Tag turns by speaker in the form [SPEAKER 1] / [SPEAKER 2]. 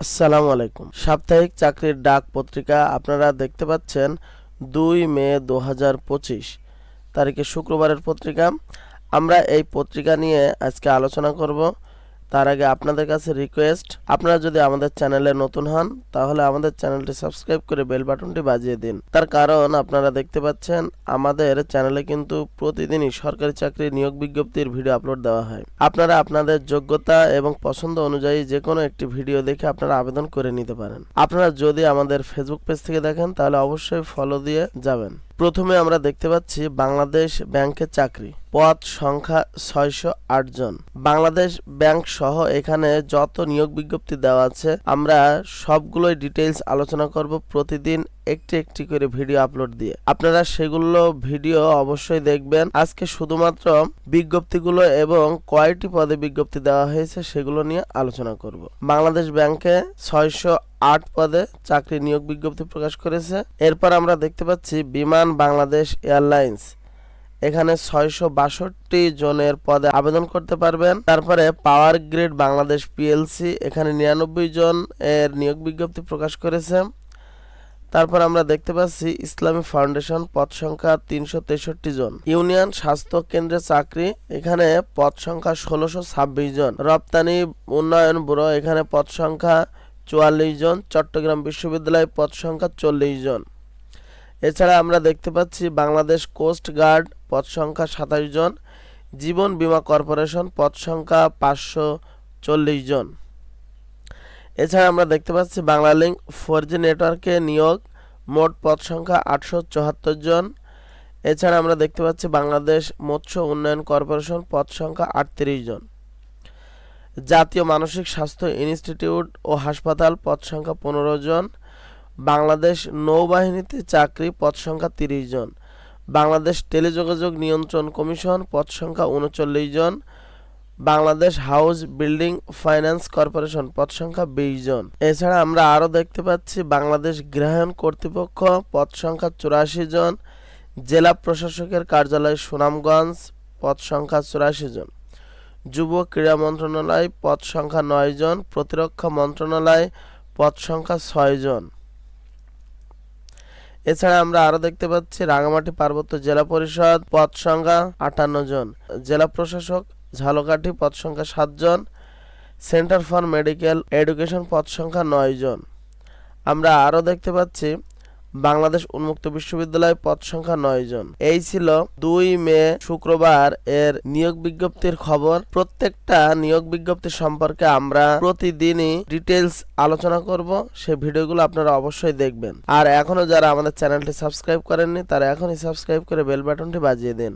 [SPEAKER 1] আসসালামু আলাইকুম। সাপ্তাহিক চাকরির ডাক পত্রিকা আপনারা দেখতে পাচ্ছেন 2 মে 2025 তারিখে শুক্রবারের পত্রিকা। আমরা এই পত্রিকা নিয়ে আজকে আলোচনা করব। তার আগে আপনাদের কাছে রিকোয়েস্ট, আপনারা যদি আমাদের চ্যানেলে নতুন হন তাহলে আমাদের চ্যানেলটি সাবস্ক্রাইব করে বেল বাটনটি বাজিয়ে দিন। তার কারণ আপনারা দেখতে পাচ্ছেন আমাদের চ্যানেলে কিন্তু প্রতিদিনই সরকারি চাকরি নিয়োগ বিজ্ঞপ্তির ভিডিও আপলোড দেওয়া হয়। আপনারা আপনাদের যোগ্যতা এবং পছন্দ অনুযায়ী যে কোনো একটি ভিডিও দেখে আপনারা আবেদন করে নিতে পারেন। আপনারা যদি আমাদের ফেসবুক পেজ থেকে দেখেন তাহলে অবশ্যই ফলো দিয়ে যাবেন। প্রথমে আমরা দেখতে পাচ্ছি বাংলাদেশ ব্যাংকের চাকরি, পদ সংখ্যা 608 জন। বাংলাদেশ ব্যাংক সহ এখানে যত নিয়োগ বিজ্ঞপ্তি দেওয়া আছে আমরা সবগুলোই ডিটেইলস আলোচনা করব প্রতিদিন একটি একটি করে ভিডিও আপলোড দিয়ে। আপনারা সেগুলো ভিডিও অবশ্যই দেখবেন। আজকে শুধুমাত্র বিজ্ঞপ্তিগুলো এবং কয়টি পদে বিজ্ঞপ্তি দেওয়া হয়েছে সেগুলো নিয়ে আলোচনা করব। বাংলাদেশ ব্যাংকে 608 পদে চাকরি নিয়োগ বিজ্ঞপ্তি প্রকাশ করেছে। এরপর আমরা দেখতে পাচ্ছি বিমান বাংলাদেশ এয়ারলাইন্স, এখানে 662 জনের পদে আবেদন করতে পারবেন। তারপরে পাওয়ার গ্রিড বাংলাদেশ পিএলসি, এখানে 99 জন এর নিয়োগ বিজ্ঞপ্তি প্রকাশ করেছে। তারপর আমরা দেখতে পাচ্ছি ইসলামী ফাউন্ডেশন, পদ সংখ্যা 363 জন। ইউনিয়ন স্বাস্থ্য কেন্দ্রে চাকরি, এখানে পদ সংখ্যা 1626 জন। রপ্তানি উন্নয়ন ব্যুরো, এখানে পদ সংখ্যা 44 জন। চট্টগ্রাম বিশ্ববিদ্যালয়, পদ সংখ্যা 40 জন। এছাড়া আমরা দেখতে পাচ্ছি বাংলাদেশ কোস্ট গার্ড, পদ সংখ্যা 27 জন। জীবন বীমা কর্পোরেশন, পদ সংখ্যা 540 জন। এছাড়া আমরা দেখতে পাচ্ছি বাংলালিংক 4G নেটওয়ার্কে নিয়োগ, মোট পদ সংখ্যা 874 জন। এছাড়া আমরা দেখতে পাচ্ছি বাংলাদেশ মৎস্য উন্নয়ন কর্পোরেশন, পদ সংখ্যা 38 জন। জাতীয় মানসিক স্বাস্থ্য ইনস্টিটিউট ও হাসপাতাল, পদ সংখ্যা 15 জন। বাংলাদেশ নৌবাহিনীতে চাকরি, পদ সংখ্যা 30 জন। বাংলাদেশ টেলিযোগাযোগ নিয়ন্ত্রণ কমিশন, পদ সংখ্যা 39 জন। Bangladesh house building finance corporation, পদ সংখ্যা 20 জন। এছাড়া আমরা আরও দেখতে পাচ্ছি বাংলাদেশ গৃহায়ণ কর্তৃপক্ষ, পদ সংখ্যা 84 জন। জেলা প্রশাসকের কার্যালয় সুনামগঞ্জ, পদ সংখ্যা 84 জন। যুব ক্রীড়া মন্ত্রণালয়, পদ সংখ্যা 9 জন। প্রতিরক্ষা মন্ত্রণালয়, পদ সংখ্যা 6 জন। এছাড়া আমরা আরো দেখতে পাচ্ছি রাঙামাটি পার্বত্য জেলা পরিষদ, পদ সংখ্যা 58 জন। জেলা প্রশাসক ঝালকাঠি, পদ সংখ্যা 7 জন। সেন্টার ফর মেডিকেল এডুকেশন, পদ সংখ্যা 9 জন। আমরা আরো দেখতে পাচ্ছি বাংলাদেশ উন্মুক্ত বিশ্ববিদ্যালয়, পদ সংখ্যা 9 জন। এই ছিল 2 মে শুক্রবার এর নিয়োগ বিজ্ঞপ্তির খবর। প্রত্যেকটা নিয়োগ বিজ্ঞপ্তি সম্পর্কে আমরা প্রতিদিনই ডিটেইলস আলোচনা করব, সেই ভিডিওগুলো আপনারা অবশ্যই দেখবেন। আর এখনো যারা আমাদের চ্যানেলটি সাবস্ক্রাইব করেননি তারা এখনই সাবস্ক্রাইব করে বেল বাটনটি বাজিয়ে দিন।